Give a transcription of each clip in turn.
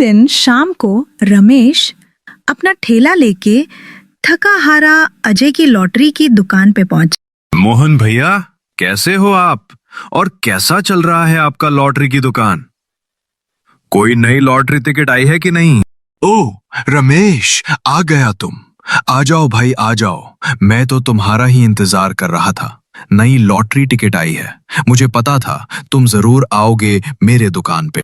दिन शाम को रमेश अपना ठेला लेके थका हारा अजय की लॉटरी की दुकान पे पहुंचा। मोहन भैया, कैसे हो आप? और कैसा चल रहा है आपका लॉटरी की दुकान? कोई नई लॉटरी टिकट आई है कि नहीं? ओह रमेश, आ गया तुम। आ जाओ भाई, आ जाओ। मैं तो तुम्हारा ही इंतजार कर रहा था। नई लॉटरी टिकट आई है। मुझे पता था तुम जरूर आओगे मेरे दुकान पे।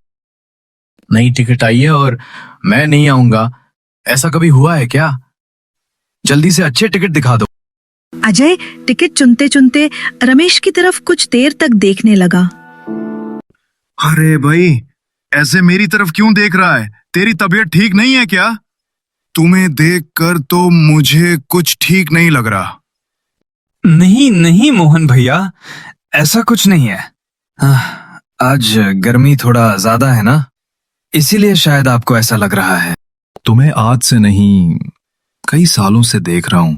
नई टिकट आई है और मैं नहीं आऊंगा, ऐसा कभी हुआ है क्या? जल्दी से अच्छे टिकट दिखा दो। अजय टिकट चुनते चुनते रमेश की तरफ कुछ देर तक देखने लगा। अरे भाई, ऐसे मेरी तरफ क्यों देख रहा है? तेरी तबीयत ठीक नहीं है क्या? तुम्हें देखकर तो मुझे कुछ ठीक नहीं लग रहा। नहीं नहीं मोहन भैया, ऐसा कुछ नहीं है। आज गर्मी थोड़ा ज्यादा है ना, इसीलिए शायद आपको ऐसा लग रहा है। तुम्हें आज से नहीं, कई सालों से देख रहा हूं।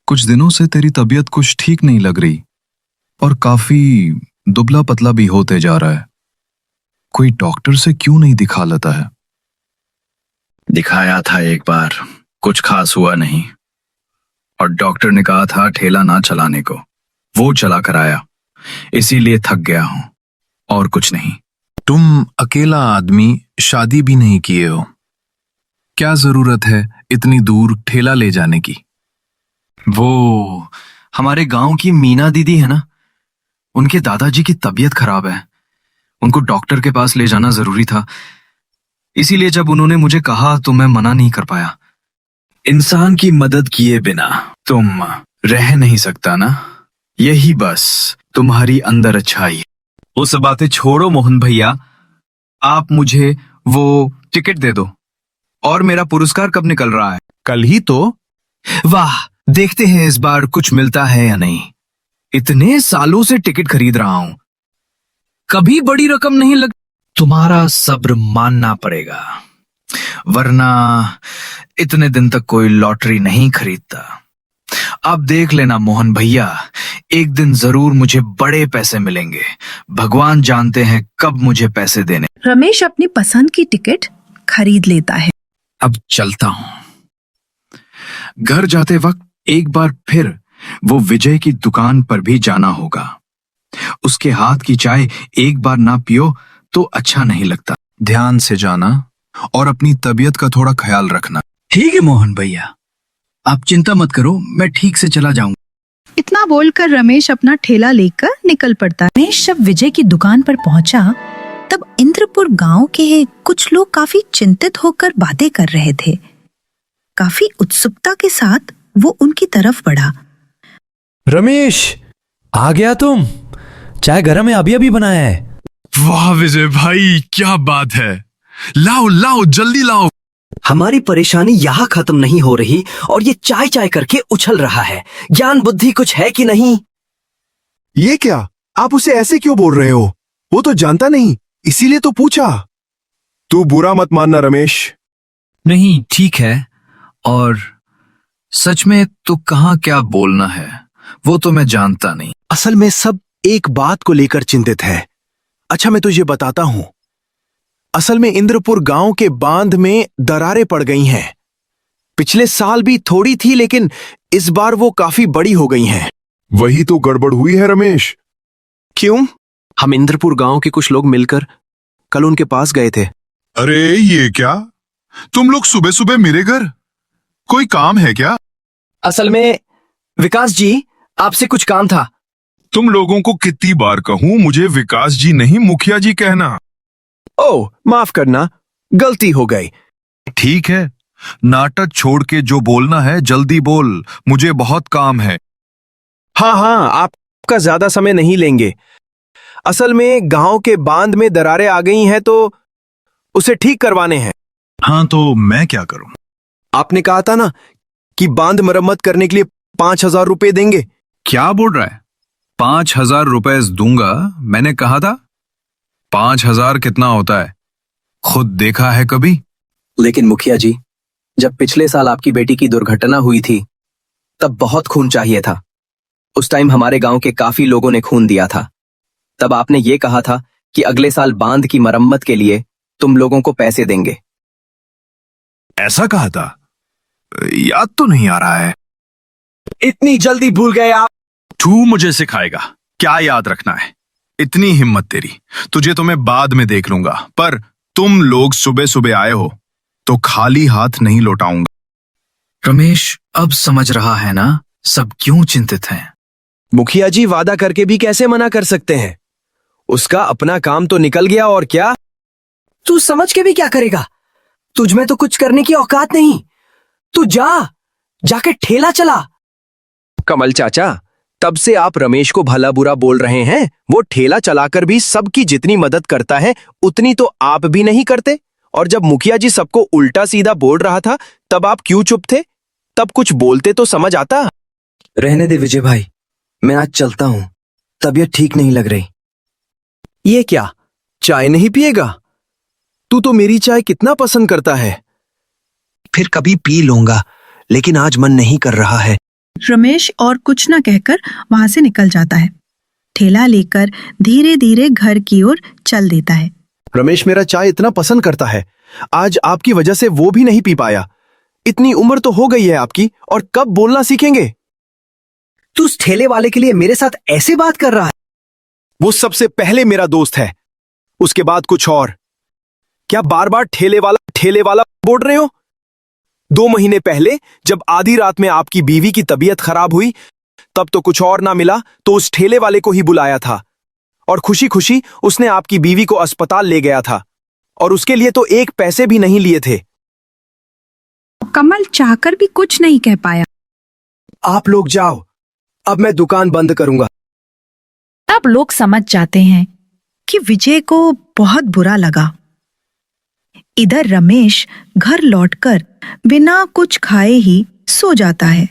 कुछ दिनों से तेरी तबीयत कुछ ठीक नहीं लग रही और काफी दुबला पतला भी होते जा रहा है। कोई डॉक्टर से क्यों नहीं दिखा लेता है? दिखाया था एक बार, कुछ खास हुआ नहीं, और डॉक्टर ने कहा था ठेला ना चलाने को। वो चला कर आया, इसीलिए थक गया हूं, और कुछ नहीं। तुम अकेला आदमी, शादी भी नहीं किए हो। क्या जरूरत है इतनी दूर ठेला ले जाने की? वो हमारे गांव की मीना दीदी है ना, उनके दादाजी की तबीयत खराब है। उनको डॉक्टर के पास ले जाना जरूरी था, इसीलिए जब उन्होंने मुझे कहा तो मैं मना नहीं कर पाया। इंसान की मदद किए बिना तुम रह नहीं सकता ना, यही बस तुम्हारी अंदर अच्छाई है। वो सब बातें छोड़ो मोहन भैया, आप मुझे वो टिकट दे दो। और मेरा पुरस्कार कब निकल रहा है? कल ही तो। वाह, देखते हैं इस बार कुछ मिलता है या नहीं। इतने सालों से टिकट खरीद रहा हूं, कभी बड़ी रकम नहीं लग। तुम्हारा सब्र मानना पड़ेगा, वरना इतने दिन तक कोई लॉटरी नहीं खरीदता। अब देख लेना मोहन भैया, एक दिन जरूर मुझे बड़े पैसे मिलेंगे। भगवान जानते हैं कब मुझे पैसे देने। रमेश अपनी पसंद की टिकट खरीद लेता है। अब चलता हूं। घर जाते वक्त एक बार फिर वो विजय की दुकान पर भी जाना होगा। उसके हाथ की चाय एक बार ना पियो तो अच्छा नहीं लगता। ध्यान से जाना और अपनी तबीयत का थोड़ा ख्याल रखना। ठीक है मोहन भैया, आप चिंता मत करो, मैं ठीक से चला जाऊंगा। इतना बोलकर रमेश अपना ठेला लेकर निकल पड़ता। रमेश जब विजय की दुकान पर पहुंचा तब इंद्रपुर गांव के कुछ लोग काफी चिंतित होकर बातें कर रहे थे। काफी उत्सुकता के साथ वो उनकी तरफ बढ़ा। रमेश, आ गया तुम? चाय गरम है, अभी अभी बनाया है। वाह विजय भाई, क्या बात है। लाओ लाओ, जल्दी लाओ। हमारी परेशानी यहाँ खत्म नहीं हो रही और ये चाय चाय करके उछल रहा है। ज्ञान बुद्धि कुछ है कि नहीं? ये क्या, आप उसे ऐसे क्यों बोल रहे हो? वो तो जानता नहीं, इसीलिए तो पूछा। तू बुरा मत मानना रमेश। नहीं, ठीक है, और सच में तो कहाँ क्या बोलना है वो तो मैं जानता नहीं। असल में सब एक बात को लेकर चिंतित है। अच्छा, मैं तुझे बताता हूं। असल में इंद्रपुर गांव के बांध में दरारें पड़ गई हैं। पिछले साल भी थोड़ी थी, लेकिन इस बार वो काफी बड़ी हो गई हैं। वही तो गड़बड़ हुई है रमेश। क्यों? हम इंद्रपुर गांव के कुछ लोग मिलकर कल उनके पास गए थे। अरे ये क्या, तुम लोग सुबह सुबह मेरे घर? कोई काम है क्या? असल में विकास जी, आपसे कुछ काम था। तुम लोगों को कितनी बार कहूं, मुझे विकास जी नहीं मुखिया जी कहना। ओह, माफ करना, गलती हो गई। ठीक है, नाटक छोड़ के जो बोलना है जल्दी बोल, मुझे बहुत काम है। हाँ हाँ, आपका ज्यादा समय नहीं लेंगे। असल में गांव के बांध में दरारें आ गई हैं तो उसे ठीक करवाने हैं। हाँ, तो मैं क्या करूं? आपने कहा था ना कि बांध मरम्मत करने के लिए 5,000 रुपए देंगे। क्या बोल रहा है? 5,000 रुपए दूंगा? मैंने कहा था? 5,000 कितना होता है? खुद देखा है कभी? लेकिन मुखिया जी, जब पिछले साल आपकी बेटी की दुर्घटना हुई थी तब बहुत खून चाहिए था। उस टाइम हमारे गांव के काफी लोगों ने खून दिया था। तब आपने ये कहा था कि अगले साल बांध की मरम्मत के लिए तुम लोगों को पैसे देंगे। ऐसा कहा था? याद तो नहीं आ रहा है। इतनी जल्दी भूल गए आप? तू मुझे सिखाएगा क्या याद रखना है? इतनी हिम्मत तेरी, तुझे तो मैं बाद में देख लूंगा, पर तुम लोग सुबह सुबह आए हो तो खाली हाथ नहीं लौटाऊंगा। रमेश अब समझ रहा है ना सब क्यों चिंतित हैं। मुखिया जी वादा करके भी कैसे मना कर सकते हैं? उसका अपना काम तो निकल गया और क्या। तू समझ के भी क्या करेगा? तुझ में तो कुछ करने की औकात नहीं। तू जाके ठेला चला। कमल चाचा, तब से आप रमेश को भला बुरा बोल रहे हैं। वो ठेला चलाकर भी सबकी जितनी मदद करता है उतनी तो आप भी नहीं करते। और जब मुखिया जी सबको उल्टा सीधा बोल रहा था तब आप क्यों चुप थे? तब कुछ बोलते तो समझ आता। रहने दे विजय भाई, मैं आज चलता हूं, तबीयत ठीक नहीं लग रही। ये क्या, चाय नहीं पिएगा? तू तो मेरी चाय कितना पसंद करता है। फिर कभी पी लूंगा, लेकिन आज मन नहीं कर रहा है। रमेश और कुछ न कहकर वहां से निकल जाता है। ठेला लेकर धीरे धीरे घर की ओर चल देता है। रमेश मेरा चाय इतना पसंद करता है, आज आपकी वजह से वो भी नहीं पी पाया। इतनी उम्र तो हो गई है आपकी, और कब बोलना सीखेंगे? तू उस ठेले वाले के लिए मेरे साथ ऐसे बात कर रहा है? वो सबसे पहले मेरा दोस्त है, उसके बाद कुछ और। क्या बार बार ठेले वाला बोल रहे हो? 2 महीने पहले जब आधी रात में आपकी बीवी की तबीयत खराब हुई तब तो कुछ और ना मिला तो उस ठेले वाले को ही बुलाया था, और खुशी खुशी उसने आपकी बीवी को अस्पताल ले गया था, और उसके लिए तो 1 पैसे भी नहीं लिए थे। कमल चाहकर भी कुछ नहीं कह पाया। आप लोग जाओ, अब मैं दुकान बंद करूंगा। तब लोग समझ जाते हैं कि विजय को बहुत बुरा लगा। इधर रमेश घर लौटकर बिना कुछ खाए ही सो जाता है।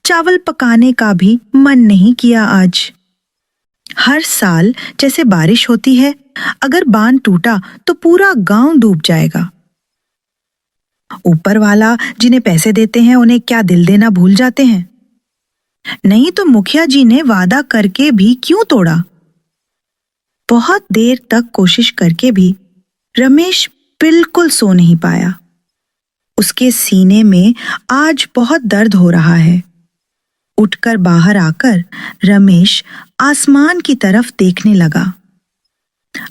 चावल पकाने का भी मन नहीं किया आज। हर साल जैसे बारिश होती है, अगर बांध टूटा तो पूरा गांव डूब जाएगा। ऊपर वाला जिन्हें पैसे देते हैं उन्हें क्या दिल देना भूल जाते हैं? नहीं तो मुखिया जी ने वादा करके भी क्यों तोड़ा? बहुत देर तक कोशिश करके भी रमेश बिल्कुल सो नहीं पाया। उसके सीने में आज बहुत दर्द हो रहा है। उठकर बाहर आकर रमेश आसमान की तरफ देखने लगा।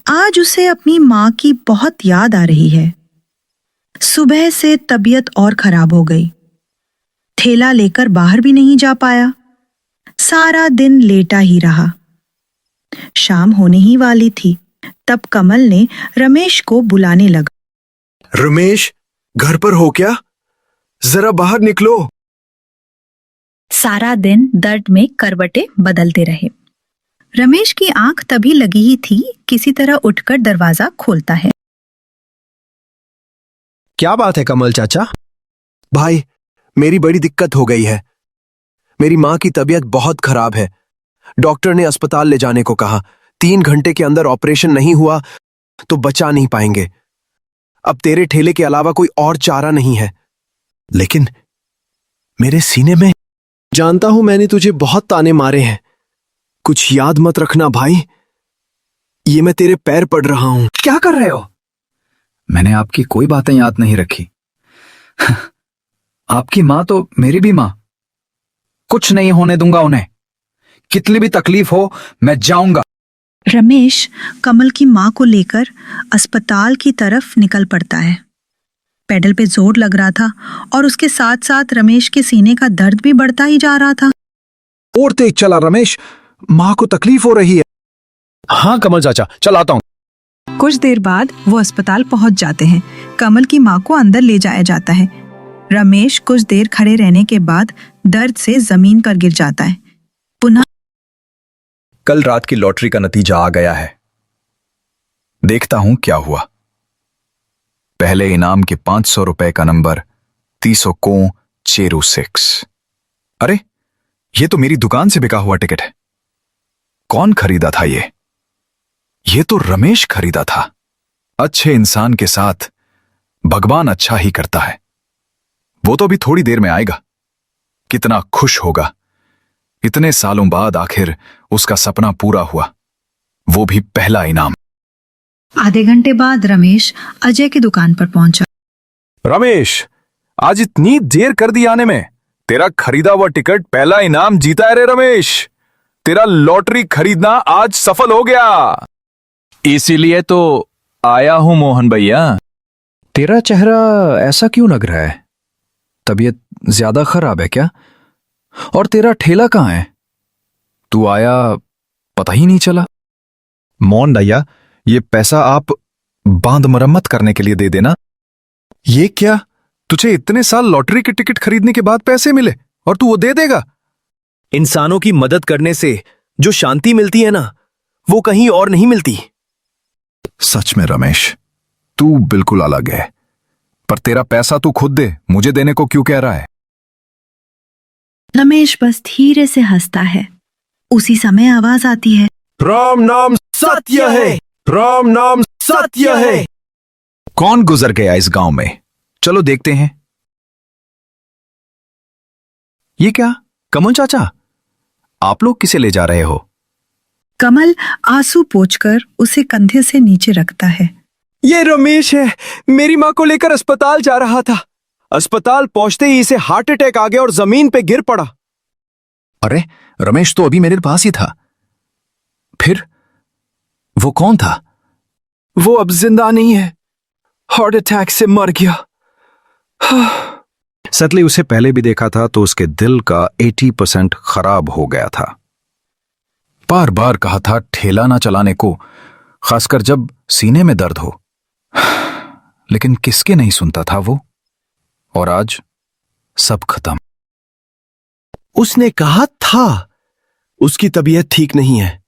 आज उसे अपनी मां की बहुत याद आ रही है। सुबह से तबीयत और खराब हो गई। ठेला लेकर बाहर भी नहीं जा पाया। सारा दिन लेटा ही रहा। शाम होने ही वाली थी, तब कमल ने रमेश को बुलाने लगा। रमेश, घर पर हो क्या? जरा बाहर निकलो। सारा दिन दर्द में करवटें बदलते रहे। रमेश की आंख तभी लगी ही थी, किसी तरह उठकर दरवाजा खोलता है। क्या बात है कमल चाचा? भाई, मेरी बड़ी दिक्कत हो गई है। मेरी मां की तबीयत बहुत खराब है। डॉक्टर ने अस्पताल ले जाने को कहा। 3 घंटे के अंदर ऑपरेशन नहीं हुआ तो बचा नहीं पाएंगे। अब तेरे ठेले के अलावा कोई और चारा नहीं है। लेकिन मेरे सीने में, जानता हूं मैंने तुझे बहुत ताने मारे हैं। कुछ याद मत रखना भाई। ये मैं तेरे पैर पड़ रहा हूं। क्या कर रहे हो? मैंने आपकी कोई बातें याद नहीं रखी। आपकी मां तो मेरी भी मां। कुछ नहीं होने दूंगा उन्हें। कितनी भी तकलीफ हो मैं जाऊंगा। रमेश कमल की मां को लेकर अस्पताल की तरफ निकल पड़ता है। पैडल पे जोर लग रहा था और उसके साथ साथ रमेश के सीने का दर्द भी बढ़ता ही जा रहा था। और तेज चला रमेश, मां को तकलीफ हो रही है। हाँ कमल चाचा, चलाता हूं। कुछ देर बाद वो अस्पताल पहुंच जाते हैं। कमल की मां को अंदर ले जाया जाता है। रमेश कुछ देर खड़े रहने के बाद दर्द से जमीन पर गिर जाता है। पुनः कल रात की लॉटरी का नतीजा आ गया है। देखता हूं क्या हुआ। पहले इनाम के 500 रुपए का नंबर 300 को चेरू 6। अरे, ये तो मेरी दुकान से बिका हुआ टिकट है। कौन खरीदा था ये? ये तो रमेश खरीदा था। अच्छे इंसान के साथ भगवान अच्छा ही करता है। वो तो अभी थोड़ी देर में आएगा। कितना खुश होगा। इतने सालों बाद आखिर उसका सपना पूरा हुआ, वो भी पहला इनाम। आधे घंटे बाद रमेश अजय की दुकान पर पहुंचा। रमेश, आज इतनी देर कर दी आने में। तेरा खरीदा हुआ टिकट पहला इनाम जीता है रे रमेश। तेरा लॉटरी खरीदना आज सफल हो गया। इसीलिए तो आया हूं मोहन भैया। तेरा चेहरा ऐसा क्यों लग रहा है? तबीयत ज्यादा खराब है क्या? और तेरा ठेला कहाँ है? तू आया पता ही नहीं चला। मोहन भैया, ये पैसा आप बांध मरम्मत करने के लिए दे देना। ये क्या? तुझे इतने साल लॉटरी के टिकट खरीदने के बाद पैसे मिले और तू वो दे देगा? इंसानों की मदद करने से जो शांति मिलती है ना, वो कहीं और नहीं मिलती। सच में रमेश, तू बिल्कुल अलग है। पर तेरा पैसा तू खुद दे, मुझे देने को क्यों कह रहा है? रमेश बस धीरे से हंसता है। उसी समय आवाज आती है, राम नाम सत्य है, राम नाम सत्य है। कौन गुजर गया इस गांव में? चलो देखते हैं। ये क्या कमल चाचा, आप लोग किसे ले जा रहे हो? कमल आंसू पोंछकर उसे कंधे से नीचे रखता है। ये रमेश है, मेरी मां को लेकर अस्पताल जा रहा था। अस्पताल पहुंचते ही इसे हार्ट अटैक आ गया और जमीन पे गिर पड़ा। अरे रमेश तो अभी मेरे पास ही था। फिर वो कौन था? वो अब जिंदा नहीं है, हार्ट अटैक से मर गया। सतली उसे पहले भी देखा था तो उसके दिल का 80% खराब हो गया था। बार बार कहा था ठेला ना चलाने को, खासकर जब सीने में दर्द हो, लेकिन किसके नहीं सुनता था वो। और आज सब खत्म। उसने कहा था उसकी तबीयत ठीक नहीं है।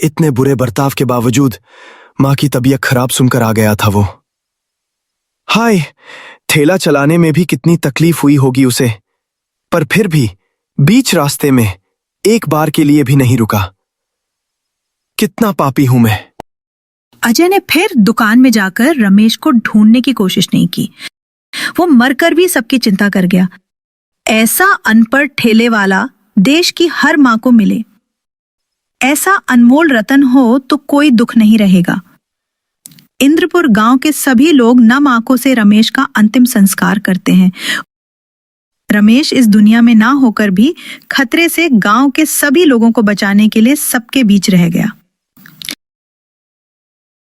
इतने बुरे बर्ताव के बावजूद मां की तबीयत खराब सुनकर आ गया था वो। हाय, ठेला चलाने में भी कितनी तकलीफ हुई होगी उसे, पर फिर भी बीच रास्ते में एक बार के लिए भी नहीं रुका। कितना पापी हूं मैं। अजय ने फिर दुकान में जाकर रमेश को ढूंढने की कोशिश नहीं की। वो मरकर भी सबकी चिंता कर गया। ऐसा अनपढ़ ठेले वाला देश की हर मां को मिले, ऐसा अनमोल रतन हो तो कोई दुख नहीं रहेगा। इंद्रपुर गांव के सभी लोग नम आंखों से रमेश का अंतिम संस्कार करते हैं। रमेश इस दुनिया में ना होकर भी खतरे से गांव के सभी लोगों को बचाने के लिए सबके बीच रह गया।